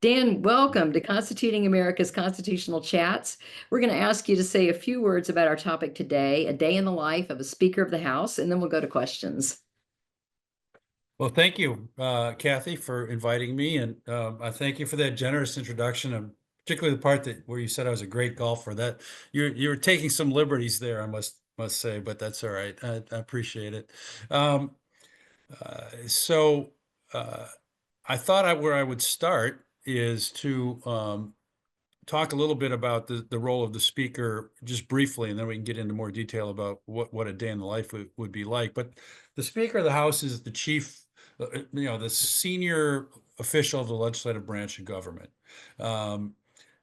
Dan, welcome to Constituting America's Constitutional Chats. We're going to ask you to say a few words about our topic today, a day in the life of a Speaker of the House, and then we'll go to questions. Well, thank you, Kathy, for inviting me, and I thank you for that generous introduction, and particularly the part that where you said I was a great golfer. That you're taking some liberties there, I must say, but that's all right. I appreciate it. Um, so I thought where I would start is to talk a little bit about the role of the speaker just briefly, and then we can get into more detail about what a day in the life would be like. But the Speaker of the House is the chief, the senior official of the legislative branch of government. Um,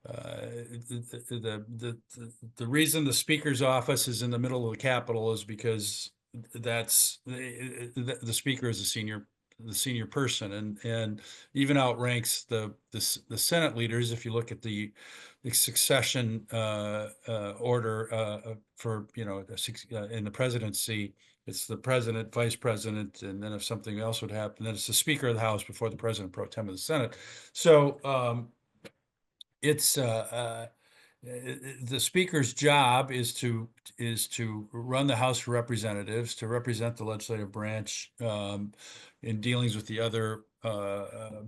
the reason the Speaker's office is in the middle of the Capitol is because the Speaker is the senior person, and even outranks the Senate leaders. If you look at the succession order for in the presidency, it's the president, vice president, and then if something else would happen, then it's the Speaker of the House before the president pro tem of the Senate. So it's the Speaker's job is to run the House of Representatives, to represent the legislative branch in dealings with the other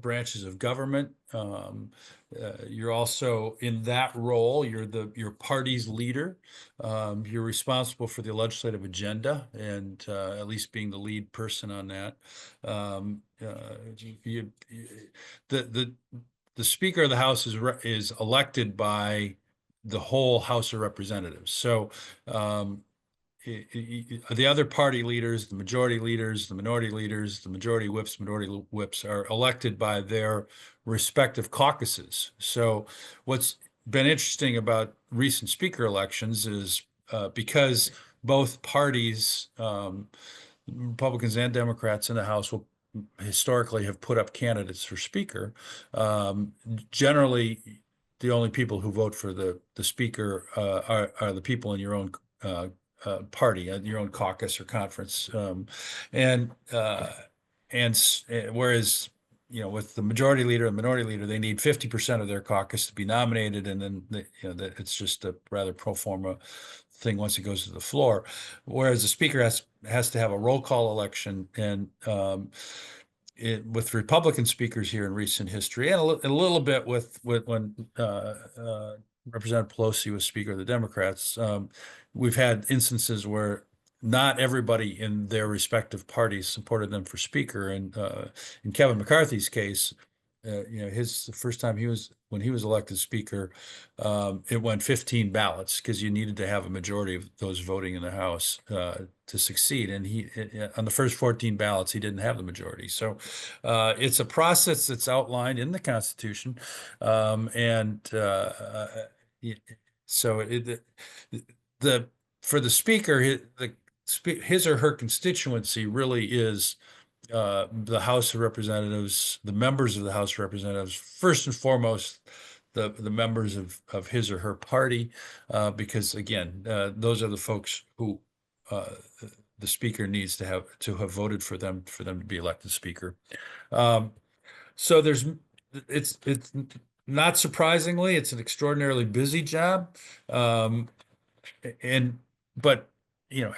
branches of government. You're also in that role. You're your party's leader. You're responsible for the legislative agenda, and at least being the lead person on that. The the Speaker of the House is elected by the whole House of Representatives. So the other party leaders, the majority leaders, the minority leaders, the majority whips are elected by their respective caucuses. So what's been interesting about recent speaker elections is because both parties, Republicans and Democrats in the House, will historically have put up candidates for speaker. Generally, the only people who vote for the speaker are the people in your own party, your own caucus or conference, and whereas with the majority leader and minority leader, they need 50% of their caucus to be nominated, and then it's just a rather pro forma thing once it goes to the floor. Whereas the speaker has to have a roll call election, and with Republican speakers here in recent history, and a little bit with when Representative Pelosi was Speaker of the Democrats, we've had instances where not everybody in their respective parties supported them for Speaker. And in Kevin McCarthy's case, the first time when he was elected Speaker, it went 15 ballots because you needed to have a majority of those voting in the House to succeed. And on the first 14 ballots, he didn't have the majority. So it's a process that's outlined in the Constitution, and so for the Speaker, his or her constituency really is the House of Representatives, the members of the House of Representatives, first and foremost, the members of his or her party, because again, those are the folks who the Speaker needs to have voted for them to be elected Speaker. So it's not surprisingly, it's an extraordinarily busy job, but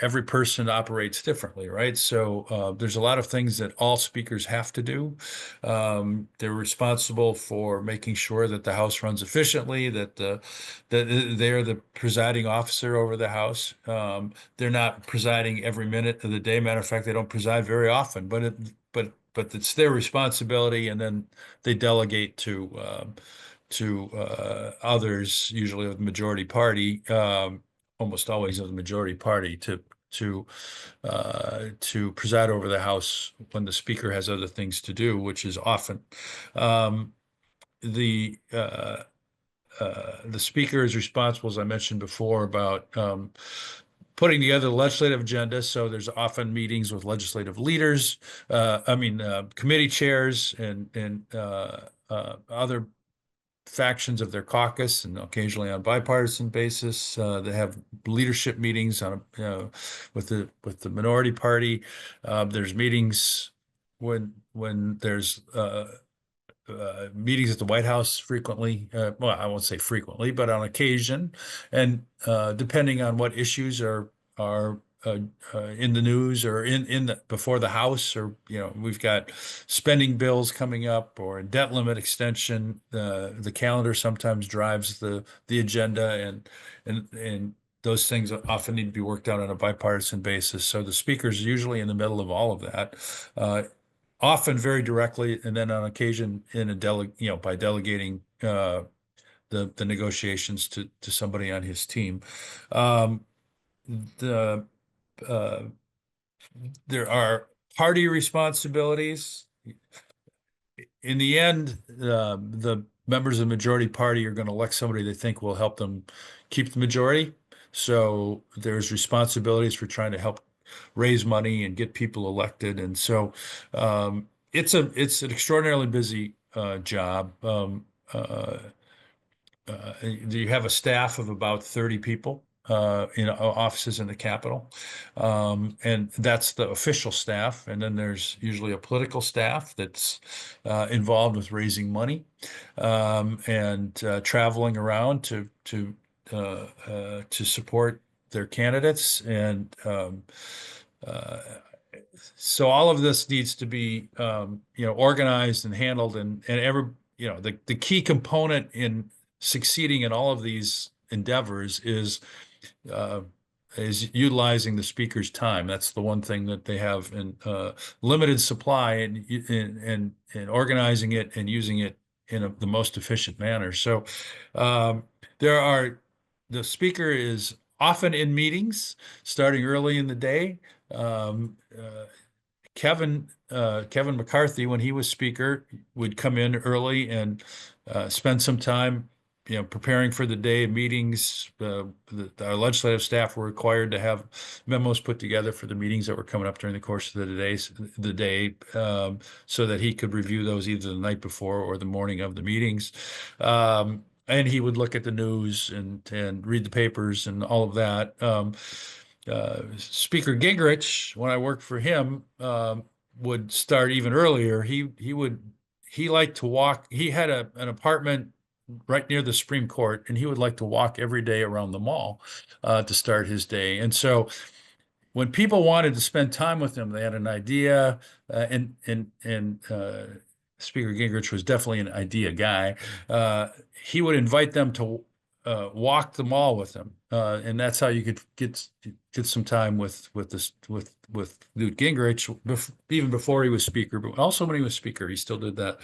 every person operates differently, right? So there's a lot of things that all speakers have to do. They're responsible for making sure that the House runs efficiently, that they're the presiding officer over the House. They're not presiding every minute of the day. Matter of fact, they don't preside very often, but it's their responsibility, and then they delegate to others, usually of the majority party, almost always of the majority party, to preside over the House when the Speaker has other things to do, which is often. The Speaker is responsible, as I mentioned before, about putting together the legislative agenda. So there's often meetings with legislative leaders, committee chairs, and other factions of their caucus, and occasionally on bipartisan basis. They have leadership meetings with the minority party. There's meetings when there's meetings at the White House frequently. Well, I won't say frequently, but on occasion, and depending on what issues are in the news or in the before the House, or we've got spending bills coming up or a debt limit extension. The calendar sometimes drives the agenda, and those things often need to be worked out on a bipartisan basis. So the speaker's usually in the middle of all of that. Often very directly, and then on occasion by delegating the negotiations to somebody on his team. Um, the uh, there are party responsibilities. In the end, the members of the majority party are going to elect somebody they think will help them keep the majority. So there's responsibilities for trying to help raise money and get people elected. And so it's an extraordinarily busy job. You have a staff of about 30 people in offices in the Capitol. And that's the official staff. And then there's usually a political staff that's involved with raising money and traveling around to support their candidates. And so all of this needs to be organized and handled, and the key component in succeeding in all of these endeavors uh, is utilizing the speaker's time. That's the one thing that they have in limited supply, and organizing it and using it in the most efficient manner. So um, there are the speaker is often in meetings starting early in the day. Kevin McCarthy, when he was speaker, would come in early and spend some time, preparing for the day of meetings. Our legislative staff were required to have memos put together for the meetings that were coming up during the course of the day, so that he could review those either the night before or the morning of the meetings. And he would look at the news and read the papers and all of that. Speaker Gingrich, when I worked for him, would start even earlier. He liked to walk. He had an apartment right near the Supreme Court, and he would like to walk every day around the mall to start his day. And so when people wanted to spend time with him, they had an idea, and Speaker Gingrich was definitely an idea guy. He would invite them to walk the mall with him, and that's how you could get some time with Newt Gingrich, even before he was speaker, but also when he was speaker, he still did that.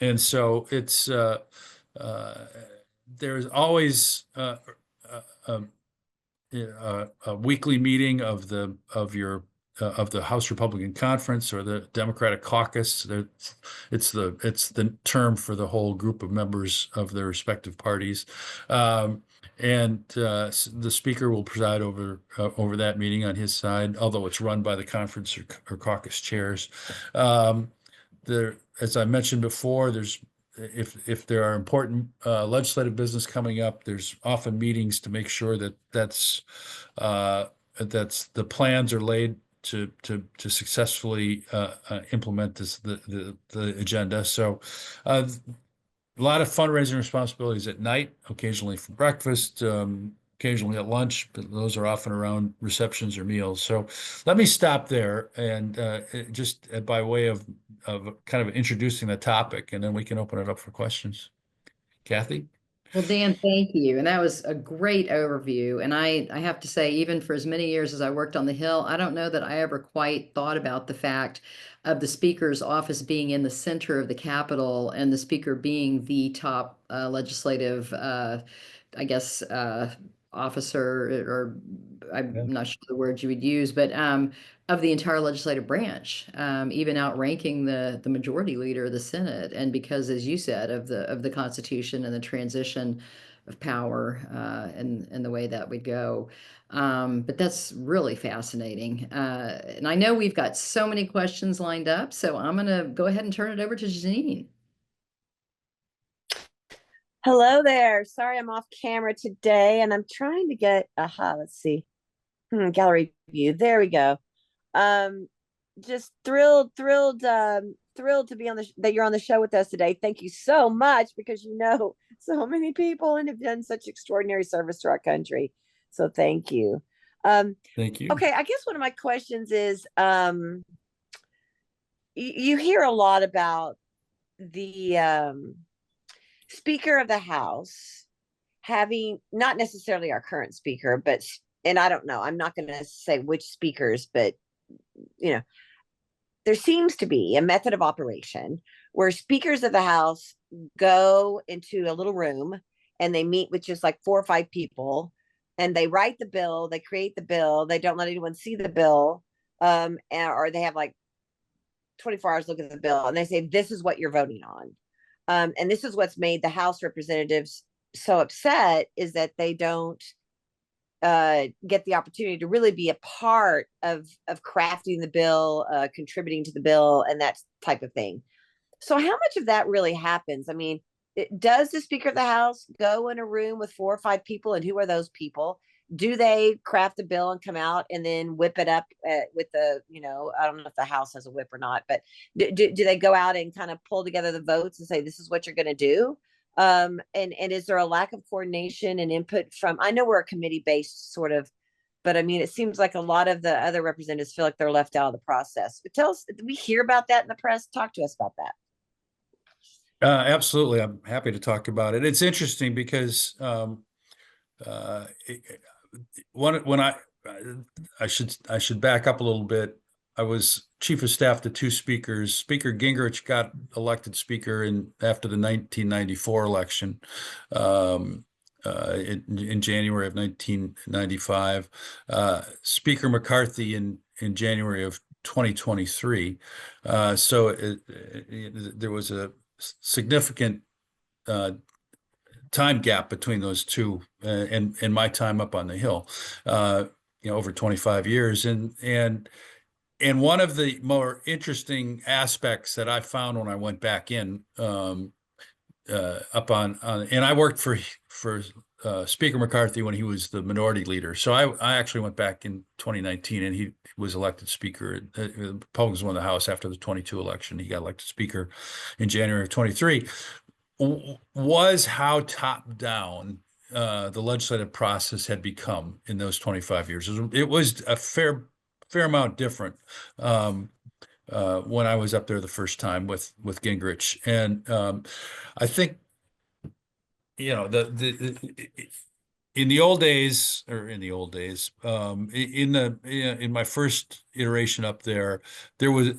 And so it's there's always um, a weekly meeting of the House Republican Conference or the Democratic Caucus. It's the term for the whole group of members of their respective parties. And the speaker will preside over that meeting on his side, although it's run by the conference or caucus chairs. As I mentioned before, if there are important legislative business coming up, there's often meetings to make sure that's the plans are laid to successfully implement the agenda. So a lot of fundraising responsibilities at night, occasionally for breakfast, occasionally at lunch, but those are often around receptions or meals. So let me stop there, and just by way of kind of introducing the topic, and then we can open it up for questions. Kathy? Well, Dan, thank you. And that was a great overview. And I have to say, even for as many years as I worked on the Hill, I don't know that I ever quite thought about the fact of the Speaker's office being in the center of the Capitol and the Speaker being the top legislative, I guess, officer, or I'm Yeah. not sure the word you would use, but of the entire legislative branch, even outranking the majority leader of the Senate. And because, as you said, of the Constitution and the transition of power, and the way that would go. But that's really fascinating. And I know we've got so many questions lined up, so I'm going to go ahead and turn it over to Janine. Hello there. Sorry I'm off camera today, and I'm trying to get, let's see. Gallery view. There we go. just thrilled to be on that you're on the show with us today. Thank you so much, because you know so many people and have done such extraordinary service to our country. So thank you. Thank you. Okay, I guess one of my questions is, you hear a lot about the Speaker of the House having, not necessarily our current speaker, but, and I don't know, I'm not going to say which speakers, but you know, there seems to be a method of operation where speakers of the House go into a little room and they meet with just like 4 or 5 people, and they write the bill, they create the bill, they don't let anyone see the bill, or they have like 24 hours to look at the bill, and they say, this is what you're voting on. And this is what's made the House representatives so upset, is that they don't get the opportunity to really be a part of crafting the bill, contributing to the bill, and that type of thing. So how much of that really happens? I mean, does the Speaker of the House go in a room with 4 or 5 people, and who are those people? Do they craft the bill and come out and then whip it up with the, I don't know if the House has a whip or not, but do they go out and kind of pull together the votes and say, this is what you're going to do? And is there a lack of coordination and input from, I know we're a committee based sort of, but I mean, it seems like a lot of the other representatives feel like they're left out of the process. Tell us, we hear about that in the press. Talk to us about that. Absolutely. I'm happy to talk about it. It's interesting because when I should back up a little bit. I was chief of staff to 2 speakers. Speaker Gingrich got elected speaker after the 1994 election, in January of 1995. Speaker McCarthy in January of 2023. So there was a significant time gap between those two, and my time up on the Hill, over 25 years. And one of the more interesting aspects that I found when I went back in, up on, and I worked for Speaker McCarthy when he was the minority leader. So I actually went back in 2019, and he was elected speaker. Republicans won the House after the 22 election. He got elected speaker in January of 23. Was how top down the legislative process had become in those 25 years. It was a fair amount different when I was up there the first time with Gingrich. And I think, in the old days, in my first iteration up there, there was,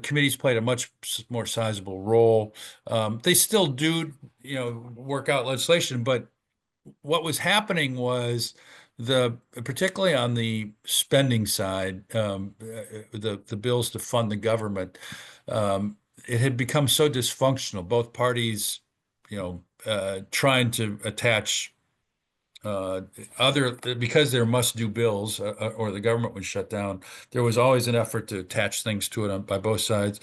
committees played a much more sizable role. They still do, work out legislation, but what was happening was particularly on the spending side, the bills to fund the government, it had become so dysfunctional. Both parties, trying to attach because they're must-do bills, or the government would shut down. There was always an effort to attach things to it by both sides,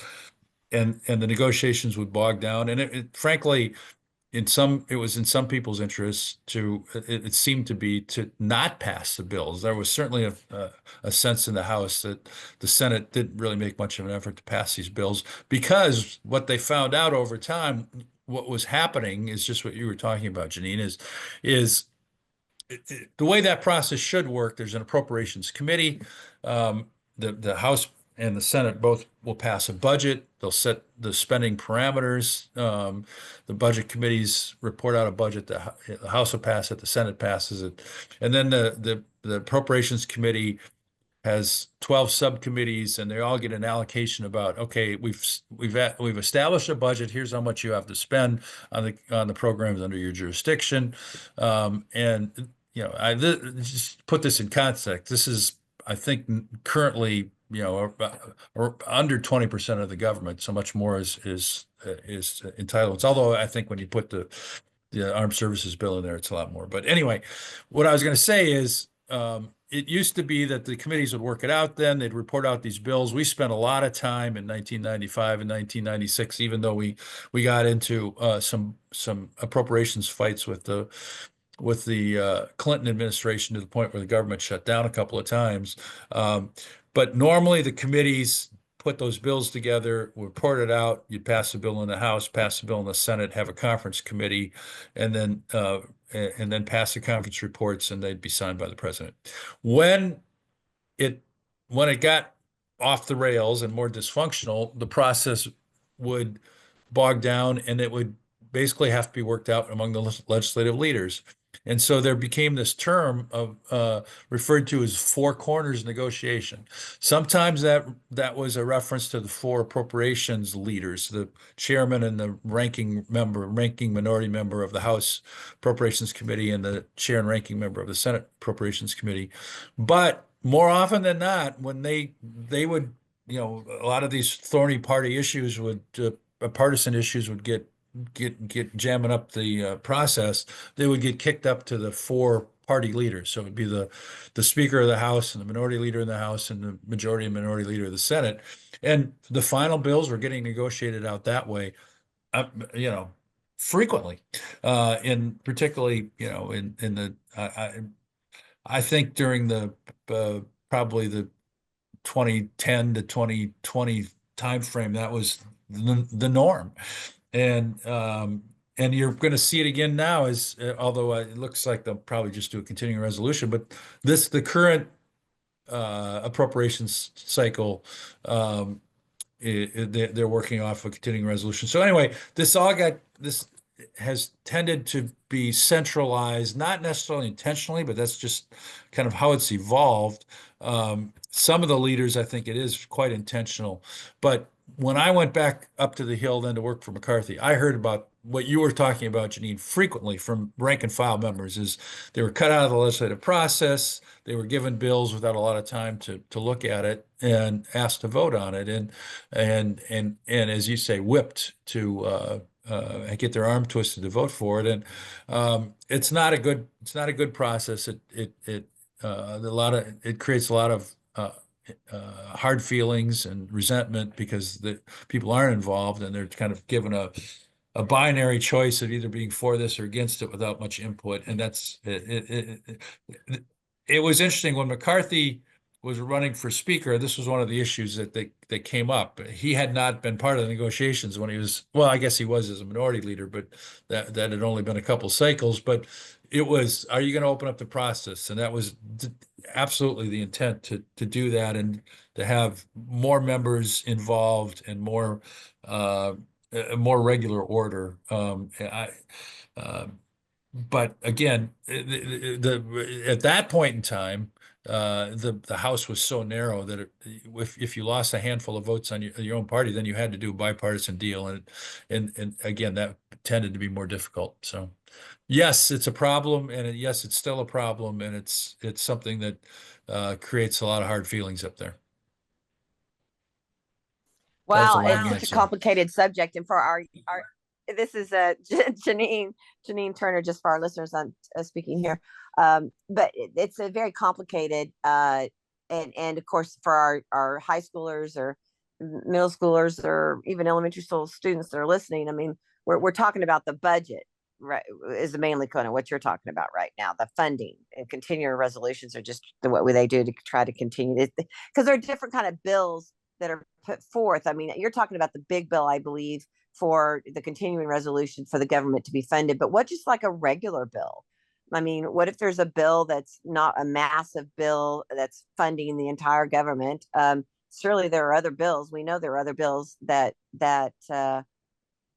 and the negotiations would bog down. And frankly, it was in some people's interests it seemed to be to not pass the bills. There was certainly a sense in the House that the Senate didn't really make much of an effort to pass these bills, because what they found out over time, what was happening is just what you were talking about, Janine, is the way that process should work. There's an appropriations committee. The House and the Senate both will pass a budget. They'll set the spending parameters. The budget committees report out a budget. The House will pass it. The Senate passes it, and then the appropriations committee has 12 subcommittees, and they all get an allocation about, okay, we've established a budget. Here's how much you have to spend on the programs under your jurisdiction, and I just put this in context. This is, I think, currently, or under 20% of the government. So much more is entitlements. Although I think when you put the armed services bill in there, it's a lot more. But anyway, what I was going to say is, it used to be that the committees would work it out. Then they'd report out these bills. We spent a lot of time in 1995 and 1996, even though we got into some appropriations fights with the Clinton administration, to the point where the government shut down a couple of times. But normally the committees put those bills together, report it out. You'd pass a bill in the House, pass a bill in the Senate, have a conference committee, and then pass the conference reports, and they'd be signed by the president. When it when it got off the rails and more dysfunctional, the process would bog down, and it would basically have to be worked out among the legislative leaders. And so there became this term of referred to as four corners negotiation. Sometimes that was a reference to the four appropriations leaders, the chairman and the ranking minority member of the House Appropriations Committee, and the chair and ranking member of the Senate Appropriations Committee. But more often than not, when they would, a lot of these thorny party issues would partisan issues would get jamming up the process, they would get kicked up to the four party leaders. So it would be the Speaker of the House and the Minority Leader in the House and the Majority and Minority Leader of the Senate. And the final bills were getting negotiated out that way, frequently. And particularly, in the I think during the probably the 2010 to 2020 timeframe, that was the norm. And you're going to see it again now, although it looks like they'll probably just do a continuing resolution. But the current appropriations cycle, they're working off a continuing resolution. So anyway, this has tended to be centralized, not necessarily intentionally, but that's just kind of how it's evolved. Some of the leaders, I think it is quite intentional. But when I went back up to the Hill then to work for McCarthy, I heard about what you were talking about, Janine, frequently from rank and file members. Is they were cut out of the legislative process. They were given bills without a lot of time to look at it and asked to vote on it, and as you say, whipped to get their arm twisted to vote for it. And it's not a good process. It creates a lot of hard feelings and resentment because the people aren't involved, and they're kind of given a binary choice of either being for this or against it without much input. And that's it was interesting when McCarthy was running for Speaker. This was one of the issues that came up. He had not been part of the negotiations when he was, well, I guess he was as a minority leader, but that had only been a couple cycles. But it was, are you going to open up the process? And that was absolutely the intent to do that, and to have more members involved and more regular order. But again, at that point in time, the House was so narrow that if you lost a handful of votes on your own party, then you had to do a bipartisan deal, and again, that tended to be more difficult. So yes, it's a problem, and yes, it's still a problem, and it's something that creates a lot of hard feelings up there. Wow, it's such a complicated subject, and for our this is Janine Turner, just for our listeners on speaking here, but it's a very complicated, and of course for our high schoolers or middle schoolers or even elementary school students that are listening. I mean, we're talking about the budget, right? Is mainly kind of what you're talking about right now. The funding and continuing resolutions are just what they do to try to continue it, because there are different kind of bills that are put forth. I mean, you're talking about the big bill, I believe, for the continuing resolution for the government to be funded, but what just like a regular bill? I mean, what if there's a bill that's not a massive bill that's funding the entire government? Surely there are other bills. We know there are other bills that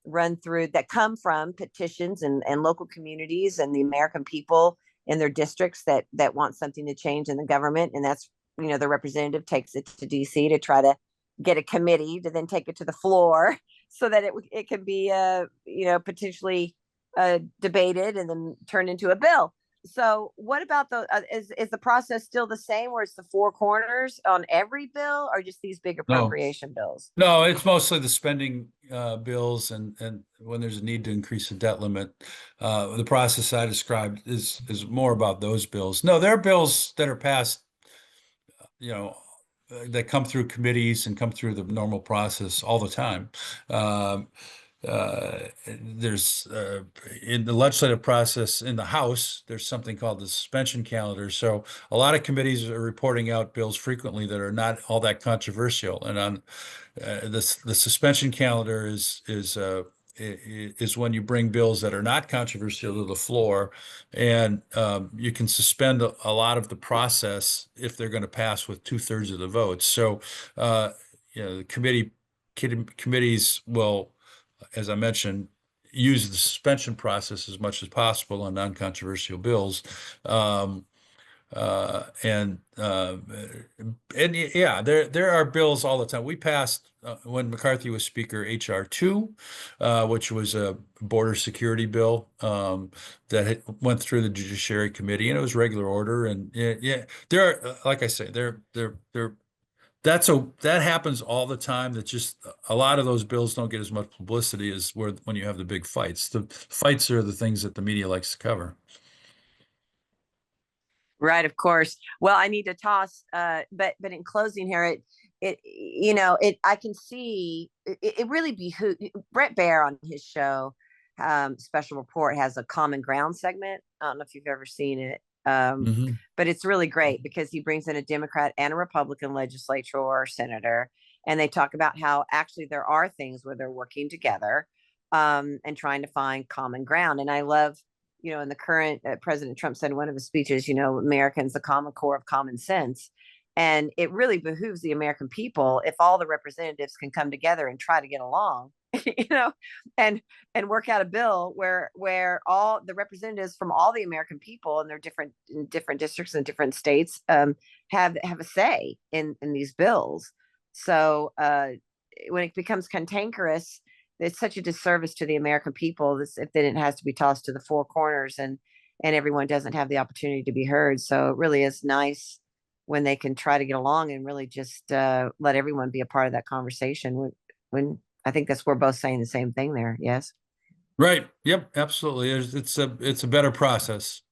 run through, that come from petitions and local communities and the American people in their districts that want something to change in the government. And that's, the representative takes it to DC to try to get a committee to then take it to the floor so that it can be potentially debated and then turned into a bill. So what about is the process still the same, where it's the four corners on every bill, or just these big appropriation bills? No, it's mostly the spending bills, and when there's a need to increase the debt limit. The process I described is more about those bills. No, there are bills that are passed, that come through committees and come through the normal process all the time. there's in the legislative process in the House, there's something called the suspension calendar. So a lot of committees are reporting out bills frequently that are not all that controversial. And on the suspension calendar is when you bring bills that are not controversial to the floor, and you can suspend a lot of the process if they're going to pass with 2/3 of the votes. So, the committees will, as I mentioned, use the suspension process as much as possible on non-controversial bills. Um, and yeah, there are bills all the time. We passed when McCarthy was Speaker H.R. 2, which was a border security bill that went through the Judiciary Committee, and it was regular order. And yeah, there are, like I say, that happens all the time. That just a lot of those bills don't get as much publicity as when you have the big fights. The fights are the things that the media likes to cover. Right, of course. Well, I need to toss, but in closing here, I can see it really behooves Brett Baer on his show, Special Report, has a Common Ground segment. I don't know if you've ever seen it, Mm-hmm. but it's really great because he brings in a Democrat and a Republican legislator or senator, and they talk about how actually there are things where they're working together, and trying to find common ground. And I love, in the current, President Trump said in one of his speeches, Americans, the common core of common sense. And it really behooves the American people if all the representatives can come together and try to get along, you know, and work out a bill where all the representatives from all the American people and their different districts and different states have a say in these bills. So when it becomes cantankerous, it's such a disservice to the American people if then it has to be tossed to the four corners and everyone doesn't have the opportunity to be heard. So it really is nice when they can try to get along and really just let everyone be a part of that conversation. When I think we're both saying the same thing there. Yes. Right. Yep. Absolutely. It's a better process.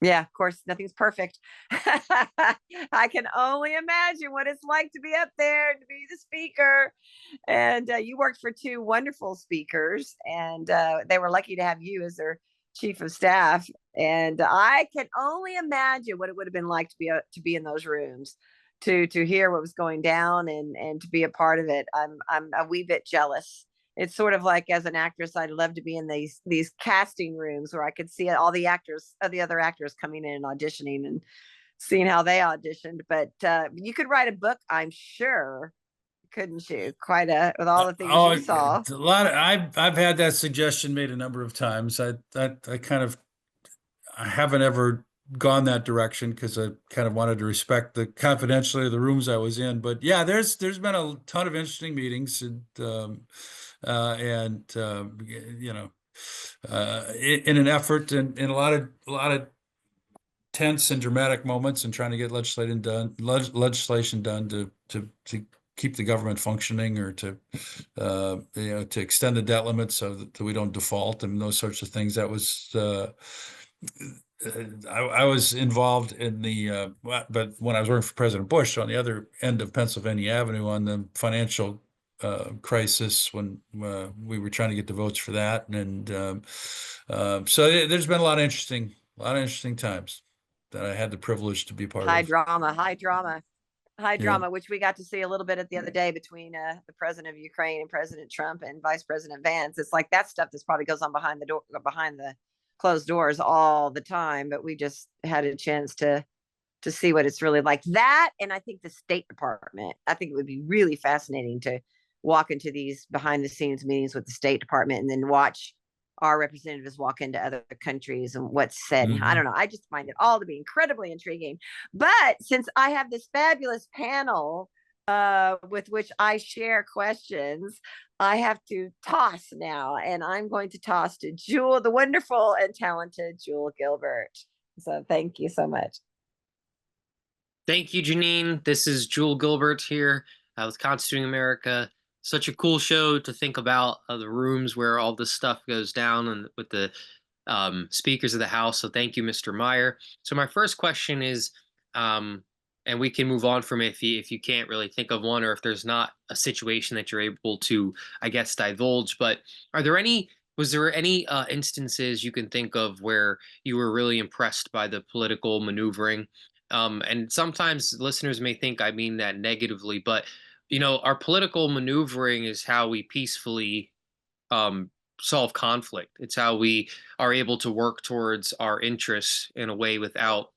Yeah, of course, nothing's perfect. I can only imagine what it's like to be up there, to be the speaker. And you worked for two wonderful speakers, and they were lucky to have you as their chief of staff. And I can only imagine what it would have been like to be in those rooms, to hear what was going down and to be a part of it. I'm a wee bit jealous. It's sort of like, as an actress, I'd love to be in these casting rooms where I could see all the other actors coming in and auditioning and seeing how they auditioned. But you could write a book, I'm sure, couldn't you? With all the things you saw. A lot of I've had that suggestion made a number of times. I haven't ever gone that direction because I kind of wanted to respect the confidentiality of the rooms I was in. But yeah, there's been a ton of interesting meetings and in an effort and in a lot of tense and dramatic moments and trying to get legislation done to keep the government functioning or to extend the debt limit so that we don't default and those sorts of things. That was I was involved in but when I was working for President Bush on the other end of Pennsylvania Avenue on the financial crisis when we were trying to get the votes for that, and so there's been a lot of interesting times that I had the privilege to be part High of. drama, Yeah. which we got to see a little bit at the other day between the president of Ukraine and President Trump and Vice President Vance. It's like that stuff that probably goes on behind the closed doors all the time, but we just had a chance to see what it's really like. That, and I think the State Department, I think it would be really fascinating to walk into these behind the scenes meetings with the State Department and then watch our representatives walk into other countries and what's said. I don't know. I just find it all to be incredibly intriguing. But since I have this fabulous panel with which I share questions, I have to toss now, and I'm going to toss to Jewel, the wonderful and talented Jewel Gilbert. So thank you so much. Thank you, Janine. This is Jewel Gilbert here with Constituting America. Such a cool show to think about the rooms where all this stuff goes down and with the speakers of the House. So thank you, Mr. Meyer. So my first question is, and we can move on from it if you can't really think of one, or if there's not a situation that you're able to, I guess, divulge. But are there any was there any instances you can think of where you were really impressed by the political maneuvering? And sometimes listeners may think I mean that negatively, but our political maneuvering is how we peacefully um, solve conflict. It's how we are able to work towards our interests in a way without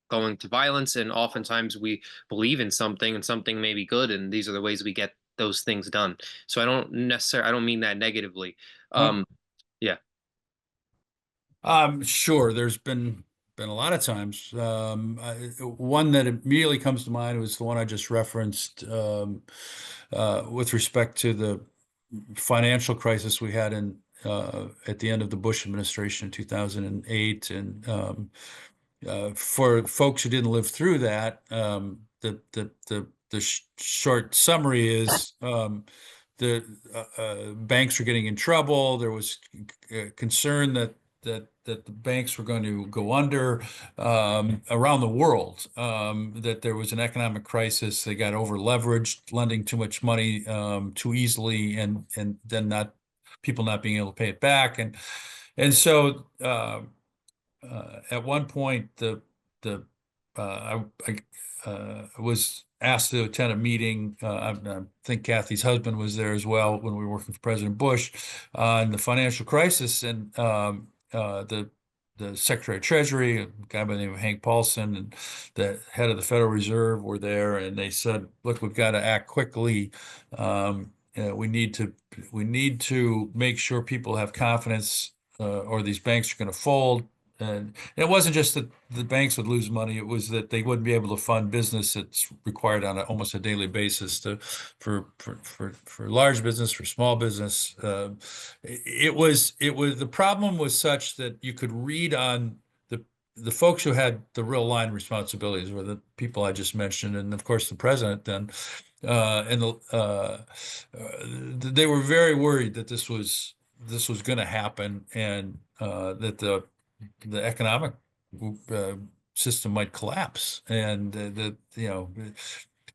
going to violence. And oftentimes we believe in something and something may be good, and these are the ways we get those things done. So I don't mean that negatively. Well, Yeah. Sure. There's been a lot of times. One that immediately comes to mind was the one I just referenced, with respect to the financial crisis we had in at the end of the Bush administration in 2008. And for folks who didn't live through that, the short summary is, the banks were getting in trouble. There was concern that the banks were going to go under, around the world, that there was an economic crisis. They got over leveraged, lending too much money too easily, and then not people not being able to pay it back. And so at one point, the I was asked to attend a meeting. I think Kathy's husband was there as well when we were working for President Bush on the financial crisis. And the Secretary of Treasury, a guy by the name of Hank Paulson, and the head of the Federal Reserve were there, and they said, "Look, we've got to act quickly. We need to make sure people have confidence, or these banks are going to fold." And it wasn't just that the banks would lose money; it was that they wouldn't be able to fund business that's required on almost a daily basis for large business, for small business. It was the problem was such that you could read on the folks who had the real line responsibilities were the people I just mentioned, and of course the president then, they were very worried that this was going to happen, and that the economic uh, system might collapse. And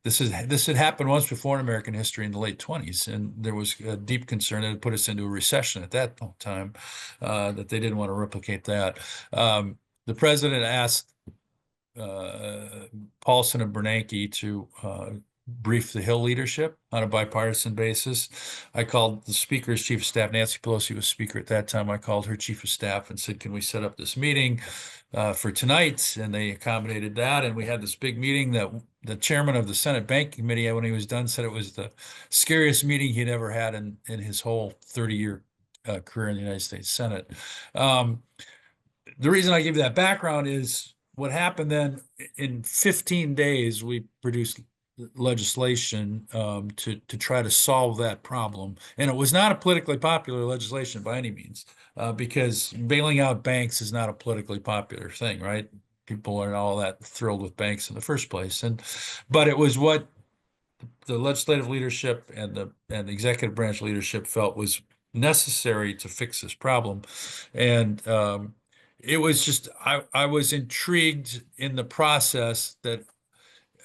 this had happened once before in American history in the late 20s, and there was a deep concern that it put us into a recession at that time, that they didn't want to replicate that. The president asked Paulson and Bernanke to brief the Hill leadership on a bipartisan basis. I called the Speaker's chief of staff. Nancy Pelosi was Speaker at that time. I called her chief of staff and said, "Can we set up this meeting for tonight?" And they accommodated that. And we had this big meeting that the chairman of the Senate Banking Committee, when he was done, said it was the scariest meeting he'd ever had in his whole 30-year career in the United States Senate. The reason I give you that background is what happened then. In 15 days, we produced legislation to try to solve that problem. And it was not a politically popular legislation by any means, because bailing out banks is not a politically popular thing, right? People aren't all that thrilled with banks in the first place. But it was what the legislative leadership and the executive branch leadership felt was necessary to fix this problem. And it was just I was intrigued in the process that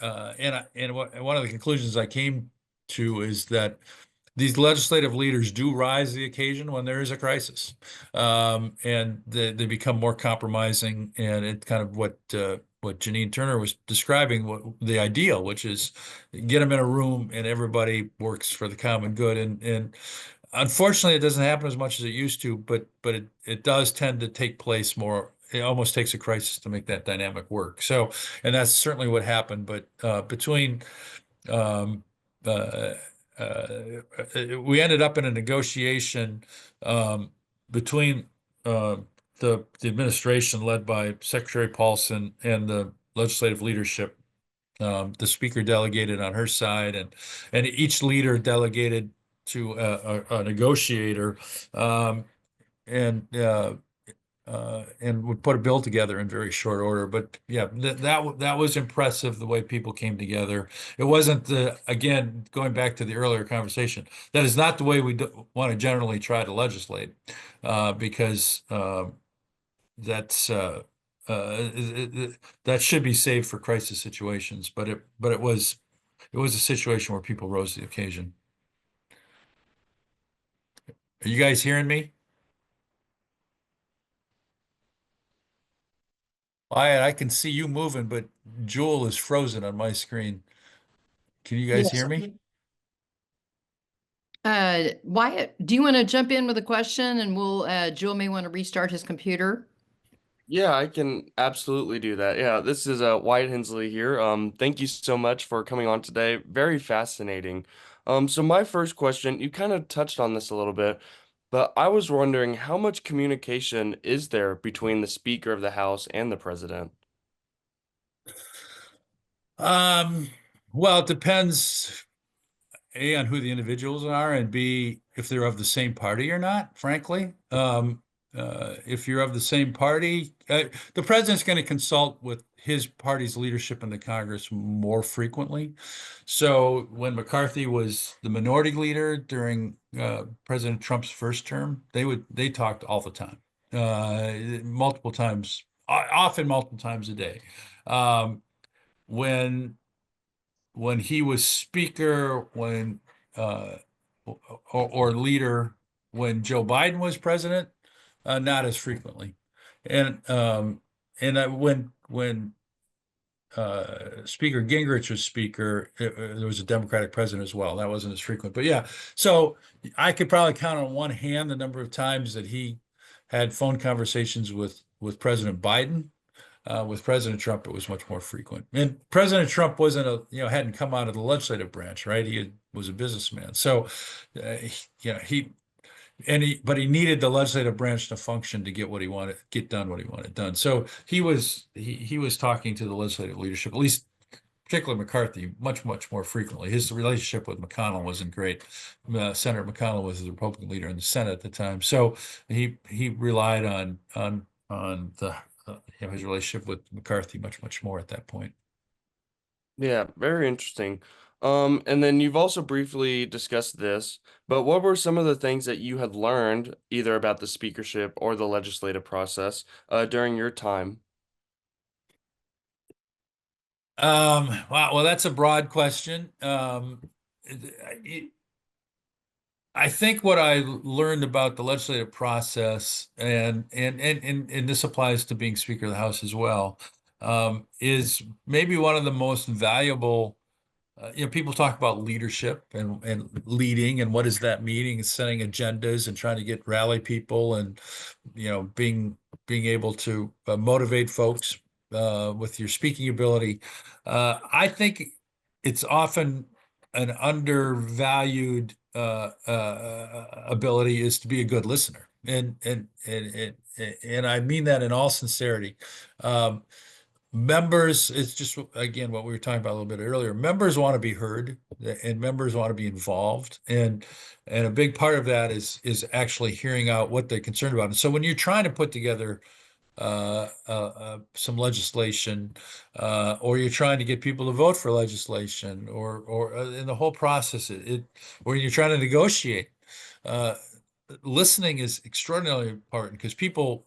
one of the conclusions I came to is that these legislative leaders do rise to the occasion when there is a crisis, and they become more compromising. And it's kind of what Janine Turner was describing, what the ideal, which is get them in a room and everybody works for the common good. And unfortunately, it doesn't happen as much as it used to, but it does tend to take place more. It almost takes a crisis to make that dynamic work. So, and that's certainly what happened. But between um, uh, we ended up in a negotiation between the administration led by Secretary Paulson and the legislative leadership. The speaker delegated on her side, and each leader delegated to a negotiator, and we put a bill together in very short order. But yeah, that was impressive, the way people came together. It wasn't again, going back to the earlier conversation, that is not the way we want to generally try to legislate, because that's that should be saved for crisis situations, but it was a situation where people rose to the occasion. Are you guys hearing me? I can see you moving, but Jewel is frozen on my screen. Can you guys hear me? Wyatt, do you want to jump in with a question and Jewel may want to restart his computer? Yeah, I can absolutely do that. Yeah, this is Wyatt Hensley here. Thank you so much for coming on today. Very fascinating. So my first question, you kind of touched on this a little bit, but I was wondering how much communication is there between the Speaker of the House and the President? Um, well, it depends, A, on who the individuals are, and B, if they're of the same party or not, frankly. If you're of the same party, the president's going to consult with his party's leadership in the Congress more frequently. So when McCarthy was the minority leader during President Trump's first term, they talked all the time, multiple times, often multiple times a day. When he was speaker, uh, or leader, when Joe Biden was president, not as frequently. And when Speaker Gingrich was speaker, there was a Democratic president as well. That wasn't as frequent, but yeah. So I could probably count on one hand the number of times that he had phone conversations with President Biden. With President Trump, it was much more frequent. And President Trump hadn't come out of the legislative branch, right? Was a businessman. So, but he needed the legislative branch to function to get done what he wanted done. So he was talking to the legislative leadership, at least particularly McCarthy, much more frequently. His relationship with McConnell wasn't great. Senator McConnell was the Republican leader in the Senate at the time, so he relied on his relationship with McCarthy much more at that point. Yeah, very interesting. And then you've also briefly discussed this, but what were some of the things that you had learned either about the speakership or the legislative process during your time? Wow, well, that's a broad question. I think what I learned about the legislative process, and this applies to being Speaker of the House as well, is maybe one of the most valuable. People talk about leadership and leading, and what does that mean? And setting agendas and trying to rally people, and being able to motivate folks with your speaking ability. I think it's often an undervalued ability is to be a good listener, and I mean that in all sincerity. Members, it's just, again, what we were talking about a little bit earlier. Members want to be heard, and members want to be involved, and a big part of that is actually hearing out what they're concerned about. And so when you're trying to put together some legislation, or you're trying to get people to vote for legislation, or in the whole process, or you're trying to negotiate, uh, listening is extraordinarily important, because people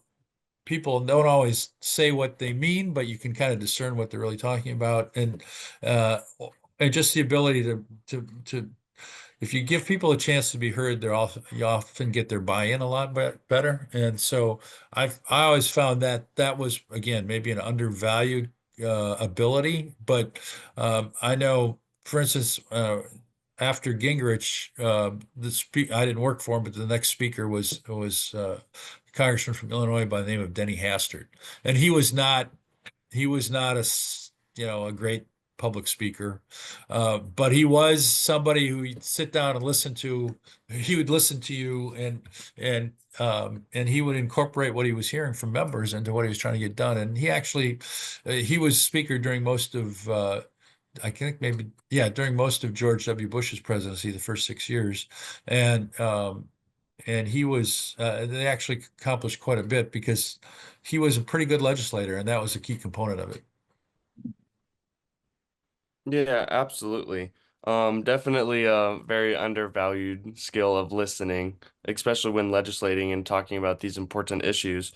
don't always say what they mean, but you can kind of discern what they're really talking about, uh, and just the ability to if you give people a chance to be heard, you often get their buy-in a lot better. And so I always found that was, again, maybe an undervalued ability, but I know, for instance, after Gingrich, I didn't work for him, but the next speaker was a congressman from Illinois by the name of Denny Hastert, and he was not a great public speaker, but he was somebody who you'd sit down and listen to. He would listen to you, and he would incorporate what he was hearing from members into what he was trying to get done. And he was speaker during most of I think maybe, yeah, during most of George W. Bush's presidency, the first 6 years, and they actually accomplished quite a bit because he was a pretty good legislator, and that was a key component of it. Yeah, absolutely. Definitely a very undervalued skill of listening, especially when legislating and talking about these important issues.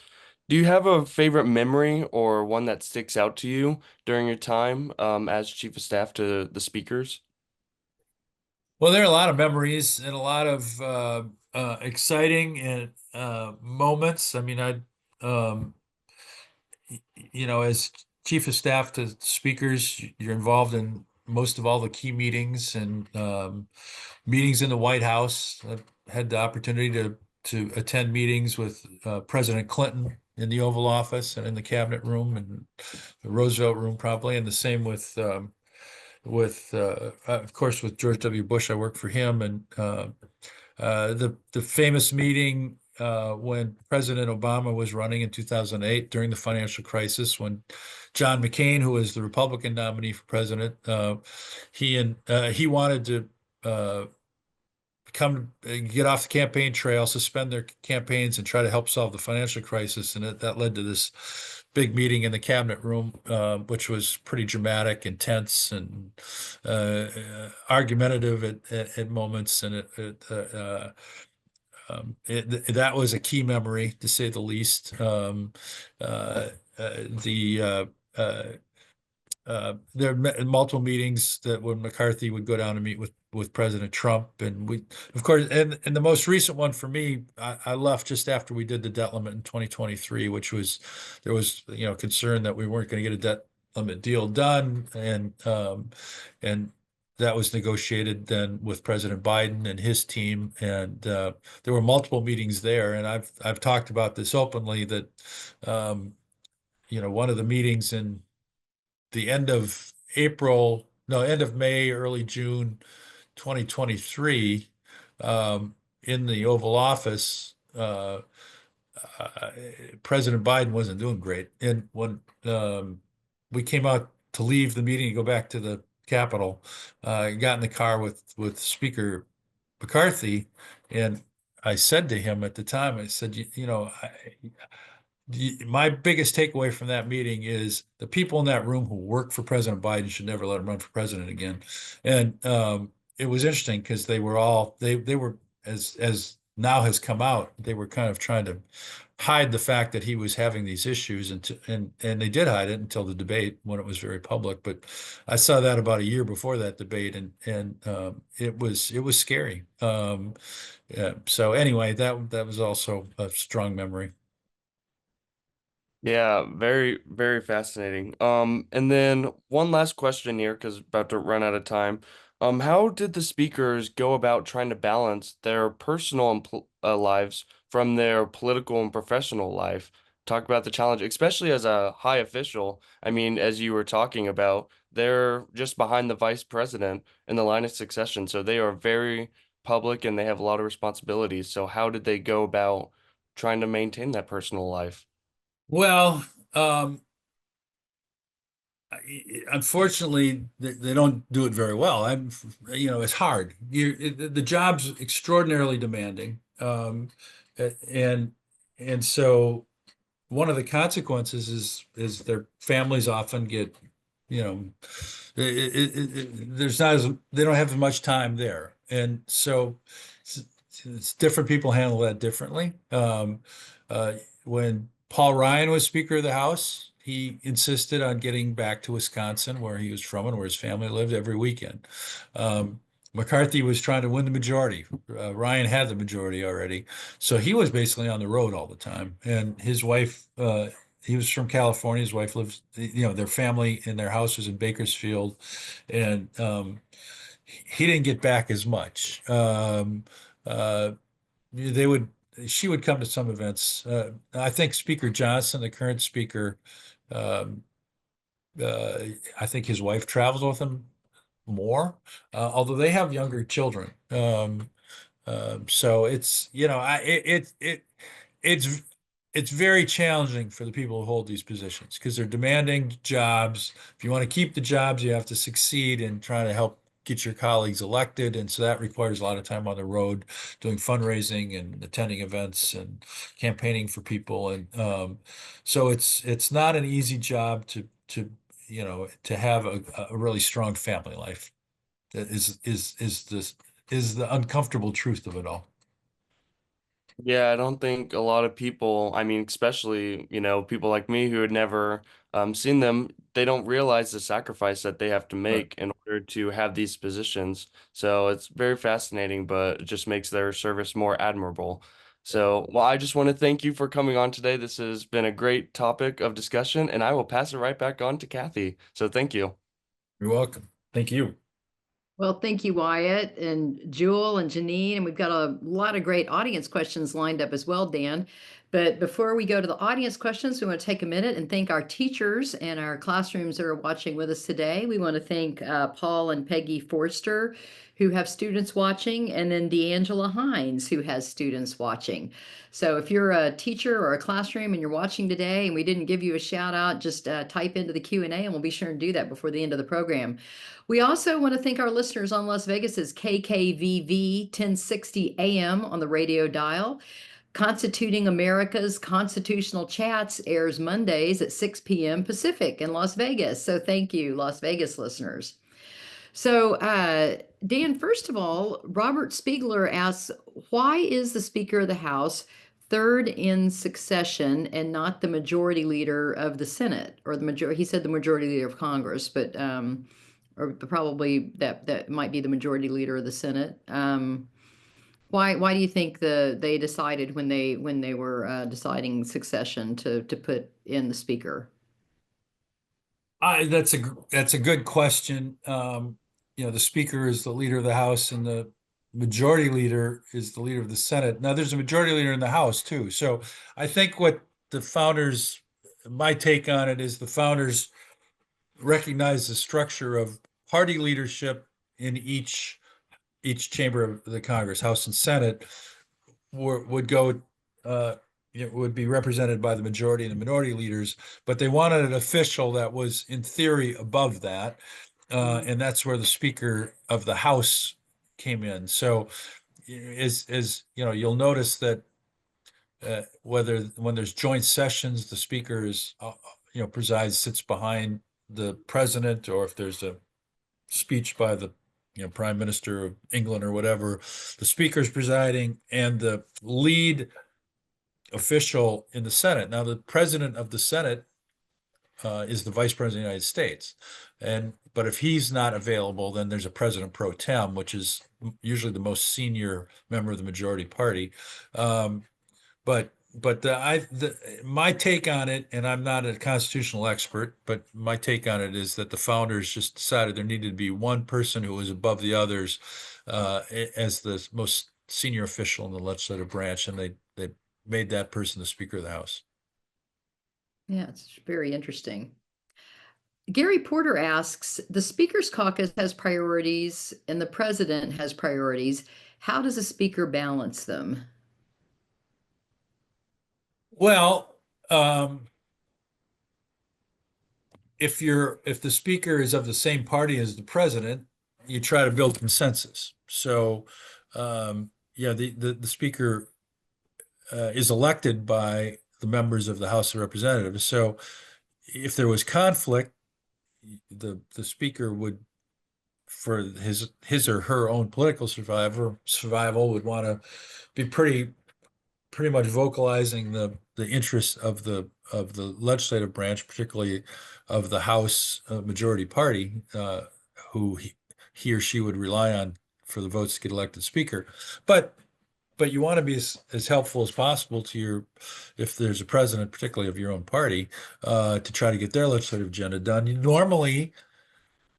Do you have a favorite memory or one that sticks out to you during your time as chief of staff to the speakers? Well, there are a lot of memories and a lot of exciting and moments. I mean, um, as chief of staff to speakers, you're involved in most of all the key meetings and meetings in the White House. I've had the opportunity to attend meetings with President Clinton in the Oval Office and in the Cabinet Room and the Roosevelt Room, probably, and the same with of course with George W. Bush. I worked for him, and the famous meeting when President Obama was running in 2008 during the financial crisis, when John McCain, who was the Republican nominee for president, he wanted to come get off the campaign trail, suspend their campaigns, and try to help solve the financial crisis. And that led to this big meeting in the cabinet room, which was pretty dramatic, intense, and argumentative at moments. And that was a key memory, to say the least. There are multiple meetings that when McCarthy would go down and meet with President Trump, and we, of course, and the most recent one for me, I left just after we did the debt limit in 2023, which was there was concern that we weren't going to get a debt limit deal done, and that was negotiated then with President Biden and his team, and there were multiple meetings there, and I've talked about this openly that one of the meetings in the end of April, no, end of May, early June 2023, in the Oval Office, uh, President Biden wasn't doing great. And when we came out to leave the meeting and go back to the Capitol, got in the car with Speaker McCarthy, and I said to him at the time, I said, my biggest takeaway from that meeting is the people in that room who work for President Biden should never let him run for president again. And it was interesting because they were as now has come out, they were kind of trying to hide the fact that he was having these issues, and they did hide it until the debate when it was very public. But I saw that about a year before that debate, and it was scary. Yeah, so anyway, that was also a strong memory. Yeah, very, very fascinating. And then one last question here, because about to run out of time. How did the speakers go about trying to balance their personal and lives from their political and professional life? Talk about the challenge, especially as a high official. I mean, as you were talking about, they're just behind the vice president in the line of succession, so they are very public and they have a lot of responsibilities. So how did they go about trying to maintain that personal life? Well, unfortunately, they don't do it very well. It's hard. The job's extraordinarily demanding, and so one of the consequences is their families often get, you know, there's not as they don't have as much time there, and so it's, it's different people handle that differently. Uh, when Paul Ryan was Speaker of the House, he insisted on getting back to Wisconsin, where he was from and where his family lived, every weekend. Um, McCarthy was trying to win the majority. Ryan had the majority already, so he was basically on the road all the time. And his wife, he was from California. His wife lives, their family in their house was in Bakersfield, and he didn't get back as much. Uh, they would, she would come to some events. I think Speaker Johnson, the current speaker, um, uh, I think his wife travels with him more, although they have younger children. So it's, it's it's very challenging for the people who hold these positions because they're demanding jobs. If you want to keep the jobs, you have to succeed in trying to help get your colleagues elected, and so that requires a lot of time on the road, doing fundraising and attending events and campaigning for people. And so it's not an easy job to have a really strong family life. That is the uncomfortable truth of it all. Yeah, I don't think a lot of people, I mean, especially, people like me who had never seen them, they don't realize the sacrifice that they have to Right. make in order to have these positions. So it's very fascinating, but it just makes their service more admirable. So, well, I just want to thank you for coming on today. This has been a great topic of discussion, and I will pass it right back on to Kathy. So thank you. You're welcome. Thank you. Well, thank you, Wyatt and Jewel and Janine. And we've got a lot of great audience questions lined up as well, Dan. But before we go to the audience questions, we want to take a minute and thank our teachers and our classrooms that are watching with us today. We want to thank Paul and Peggy Forster, who have students watching, and then D'Angela Hines, who has students watching. So if you're a teacher or a classroom and you're watching today and we didn't give you a shout out, just type into the Q&A and we'll be sure to do that before the end of the program. We also want to thank our listeners on Las Vegas's KKVV 1060 AM on the radio dial. Constituting America's Constitutional Chats airs Mondays at 6 p.m. Pacific in Las Vegas. So thank you, Las Vegas listeners. So, Dan, first of all, Robert Spiegler asks, why is the Speaker of the House third in succession and not the majority leader of the Senate, or the majority? He said the majority leader of Congress, but or probably that might be the majority leader of the Senate. Why do you think they decided when they were deciding succession to put in the Speaker? That's a good question. The speaker is the leader of the House and the majority leader is the leader of the Senate. Now there's a majority leader in the House too. So I think what the founders, my take on it is the founders recognize the structure of party leadership in each chamber of the Congress, House and Senate, would go it would be represented by the majority and the minority leaders, but they wanted an official that was in theory above that. And that's where the Speaker of the House came in. So as you'll notice that whether when there's joint sessions, the Speaker is presides, sits behind the president, or if there's a speech by the Prime Minister of England or whatever, the Speaker's presiding, and the lead official in the Senate. Now, the president of the Senate is the Vice President of the United States, but if he's not available, then there's a President pro tem, which is usually the most senior member of the majority party. But my take on it, and I'm not a constitutional expert, but my take on it is that the founders just decided there needed to be one person who was above the others as the most senior official in the legislative branch, and they made that person the Speaker of the House. Yeah, it's very interesting. Gary Porter asks, the Speaker's caucus has priorities and the president has priorities. How does a speaker balance them? Well, if the speaker is of the same party as the president, you try to build consensus. So, the speaker is elected by the members of the House of Representatives. So, if there was conflict, the speaker would, for his or her own political survival, would want to be pretty much vocalizing the interests of the legislative branch, particularly of the House majority party, who he or she would rely on for the votes to get elected speaker. But you want to be as helpful as possible to if there's a president, particularly of your own party, to try to get their legislative agenda done. Normally,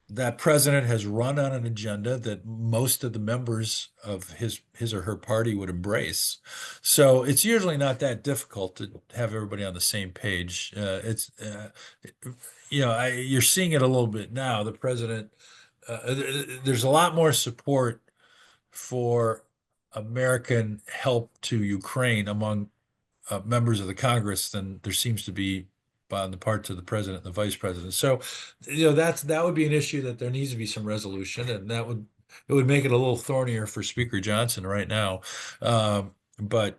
that president has run on an agenda that most of the members of his or her party would embrace. So it's usually not that difficult to have everybody on the same page. You're seeing it a little bit now. The president, there's a lot more support for American help to Ukraine among members of the Congress than there seems to be on the parts of the president and the vice president. So, that would be an issue that there needs to be some resolution, and it would make it a little thornier for Speaker Johnson right now. But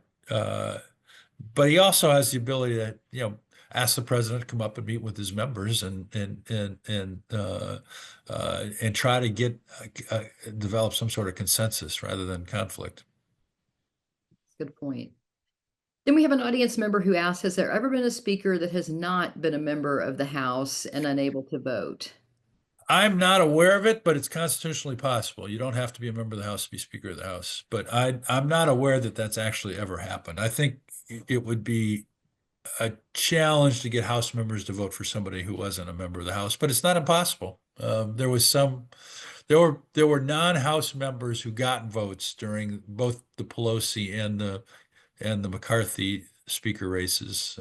he also has the ability to, ask the president to come up and meet with his members and try to develop some sort of consensus rather than conflict. Good point. Then we have an audience member who asks, has there ever been a speaker that has not been a member of the House and unable to vote? I'm not aware of it, but it's constitutionally possible. You don't have to be a member of the House to be Speaker of the House. But I'm not aware that that's actually ever happened. I think it would be a challenge to get House members to vote for somebody who wasn't a member of the House, but it's not impossible. There were non-House members who got votes during both the Pelosi and the McCarthy speaker races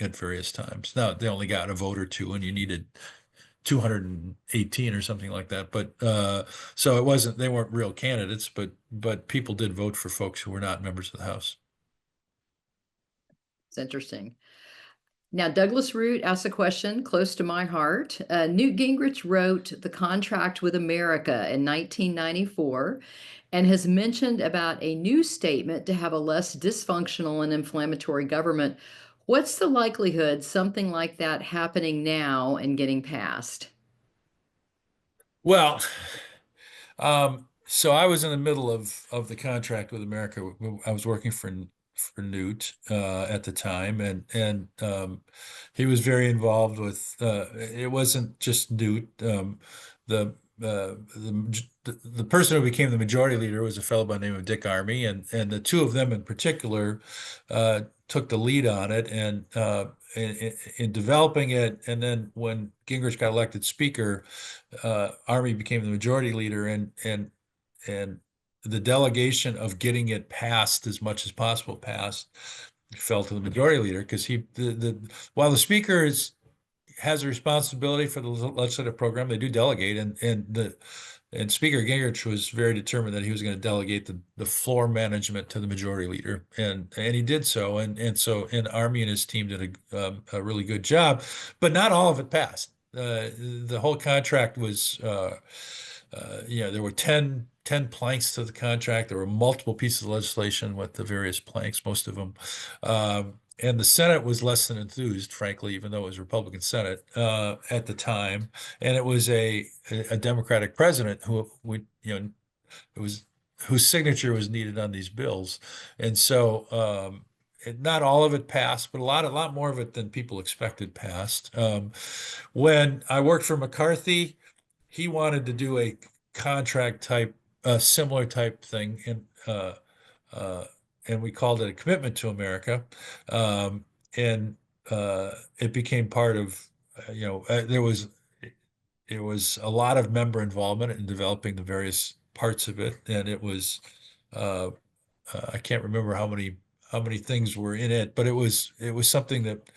at various times. Now they only got a vote or two, and you needed 218 or something like that. But so they weren't real candidates, but people did vote for folks who were not members of the House. It's interesting. Now, Douglas Root asks a question close to my heart. Newt Gingrich wrote The Contract with America in 1994 and has mentioned about a new statement to have a less dysfunctional and inflammatory government. What's the likelihood something like that happening now and getting passed? Well, so I was in the middle of the contract with America. I was working for Newt at the time, and he was very involved with. It wasn't just Newt. The person who became the majority leader was a fellow by the name of Dick Armey, and the two of them in particular took the lead on it and in developing it. And then when Gingrich got elected Speaker, Armey became the majority leader, and the delegation of getting it passed as much as possible passed fell to the majority leader because while the Speaker has a responsibility for the legislative program, they do delegate, and Speaker Gingrich was very determined that he was going to delegate the floor management to the majority leader, and he did so, and Armey and his team did a really good job, but not all of it passed. The whole contract was, there were 10 planks to the contract. There were multiple pieces of legislation with the various planks, most of them. And the Senate was less than enthused, frankly, even though it was Republican Senate at the time. And it was a Democratic president whose signature was needed on these bills. And so not all of it passed, but a lot more of it than people expected passed. When I worked for McCarthy, he wanted to do a contract type, similar type thing, and we called it a commitment to America. And it became part of, there was a lot of member involvement in developing the various parts of it, and it was I can't remember how many things were in it, but it was something that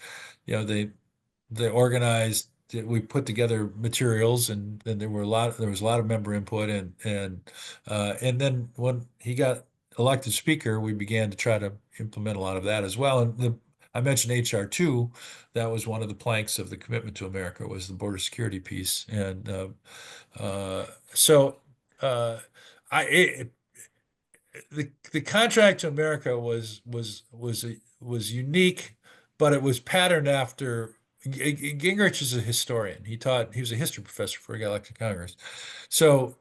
they organized. We put together materials, and there was a lot of member input, and then when he got elected Speaker, we began to try to implement a lot of that as well. And I mentioned HR2. That was one of the planks of the commitment to America, was the border security piece, and so I it, the contract to America was unique, but it was patterned after. Gingrich is a historian. He was a history professor before he got elected to Congress. So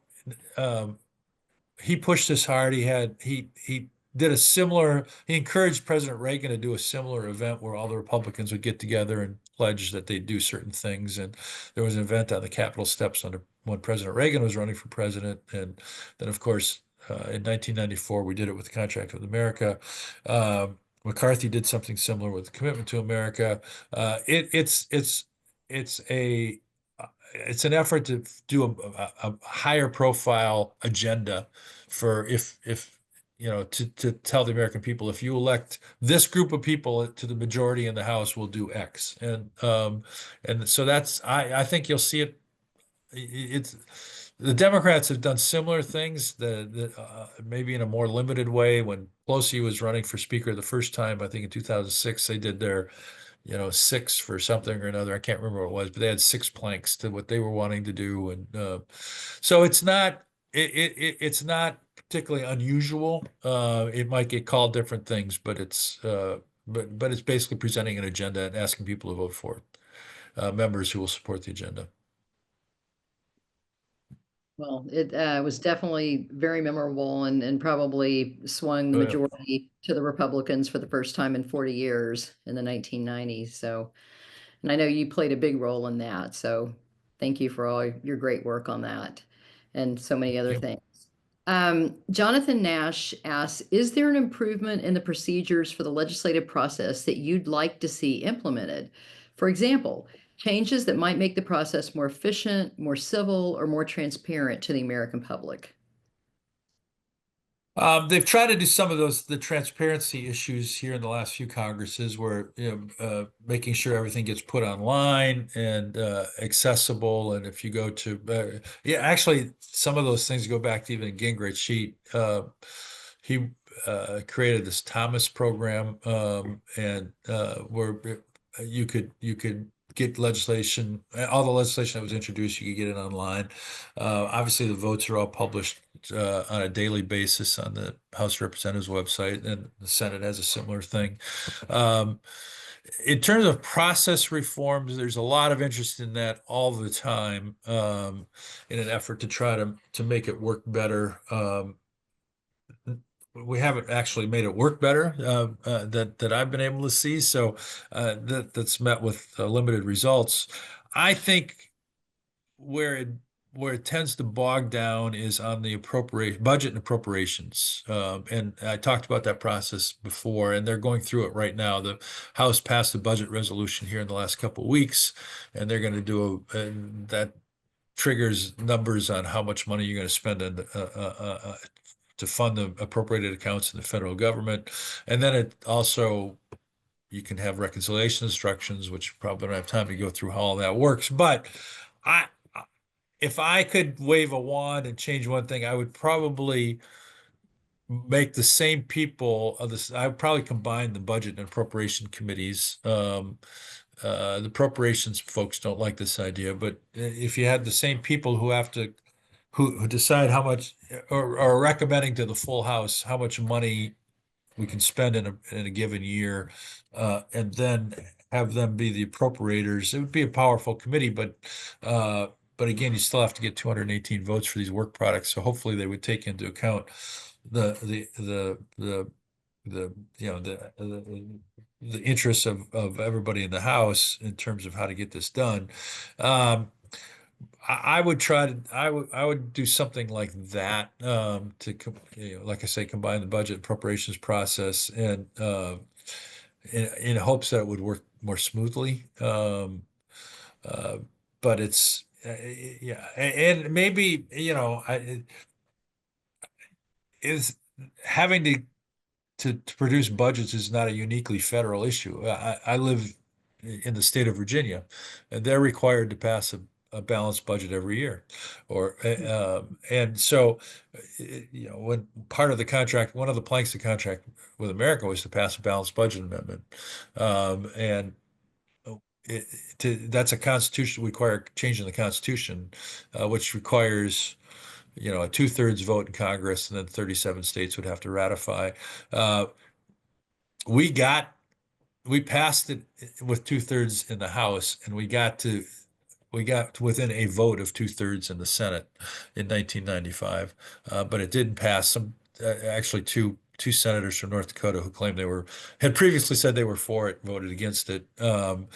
he pushed this hard. He did he encouraged President Reagan to do a similar event where all the Republicans would get together and pledge that they'd do certain things. And there was an event on the Capitol steps when President Reagan was running for president. And then, of course, in 1994, we did it with the Contract with America. McCarthy did something similar with the Commitment to America. It's an effort to do a higher profile agenda for to tell the American people, if you elect this group of people to the majority in the House, we'll do X. And so I think you'll see it. The Democrats have done similar things, maybe in a more limited way. When Pelosi was running for Speaker the first time, I think in 2006, they did their, six for something or another. I can't remember what it was, but they had six planks to what they were wanting to do, and so it's not particularly unusual. It might get called different things, but it's basically presenting an agenda and asking people to vote for it, members who will support the agenda. Well, it was definitely very memorable and probably swung the Oh, yeah. majority to the Republicans for the first time in 40 years in the 1990s. So, and I know you played a big role in that. So thank you for all your great work on that and so many other Yep. things. Jonathan Nash asks, is there an improvement in the procedures for the legislative process that you'd like to see implemented? For example, changes that might make the process more efficient, more civil, or more transparent to the American public. They've tried to do some of the transparency issues here in the last few Congresses where, making sure everything gets put online and accessible. And if you go to, yeah, actually, some of those things go back to even Gingrich's sheet. He created this Thomas program, and where you could get legislation, all the legislation that was introduced, you could get it online. Obviously, the votes are all published on a daily basis on the House Representatives website, and the Senate has a similar thing. Um, in terms of process reforms, there's a lot of interest in that all the time, in an effort to try to make it work better. We haven't actually made it work better, that I've been able to see. So that's met with limited results. I think where it where it tends to bog down is on the appropriate budget and appropriations. And I talked about that process before, and they're going through it right now. The House passed a budget resolution here in the last couple of weeks, and they're going to do that triggers numbers on how much money you're going to spend on to fund the appropriated accounts in the federal government. And then it also, you can have reconciliation instructions, which probably don't have time to go through how all that works. But I, if I could wave a wand and change one thing, I would probably make the same people of this. I would probably combine the budget and appropriation committees. The appropriations folks don't like this idea, but if you had the same people who have to, who decide how much, or are recommending to the full house how much money we can spend in a given year, and then have them be the appropriators. It would be a powerful committee, but again, you still have to get 218 votes for these work products. So hopefully they would take into account the the interests of everybody in the House in terms of how to get this done. I would try to, I would do something like that, like I say, combine the budget appropriations process, and in hopes that it would work more smoothly. Uh, but it's yeah, and maybe, is having to produce budgets is not a uniquely federal issue. I live in the state of Virginia, and they're required to pass a balanced budget every year, and so, when part of the contract, one of the planks of the contract with America was to pass a balanced budget amendment, and that's a constitution require change in the Constitution, which requires, a two-thirds vote in Congress, and then 37 states would have to ratify. Uh, we got we passed it with two-thirds in the House, and we got within a vote of two-thirds in the Senate in 1995, but it didn't pass. Actually, two senators from North Dakota who claimed had previously said they were for it, voted against it, and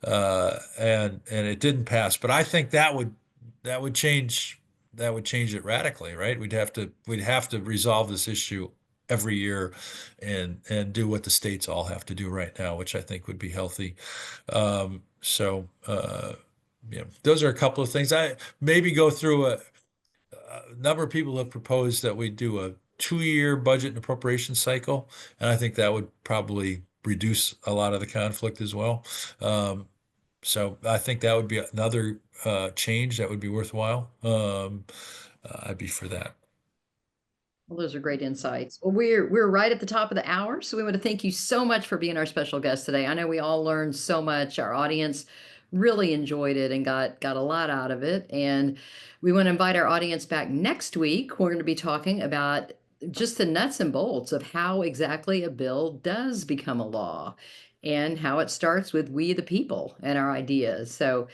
it didn't pass. But I think that would change it radically, right? We'd have to resolve this issue every year, and do what the states all have to do right now, which I think would be healthy. So yeah, those are a couple of things. I maybe go through a number of people have proposed that we do a 2-year budget and appropriation cycle, and I think that would probably reduce a lot of the conflict as well. So I think that would be another change that would be worthwhile. I'd be for that. Well, those are great insights. Well, we're right at the top of the hour, so we want to thank you so much for being our special guest today. I know we all learned so much. Our audience really enjoyed it and got a lot out of it. And we want to invite our audience back next week. We're going to be talking about just the nuts and bolts of how exactly a bill does become a law and how it starts with we the people and our ideas. So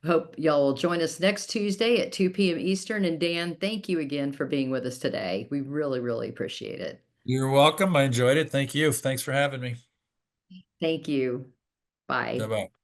hope y'all will join us next Tuesday at 2 p.m. Eastern. And Dan, thank you again for being with us today. We really, really appreciate it. You're welcome. I enjoyed it. Thank you. Thanks for having me. Thank you. Bye. Bye-bye.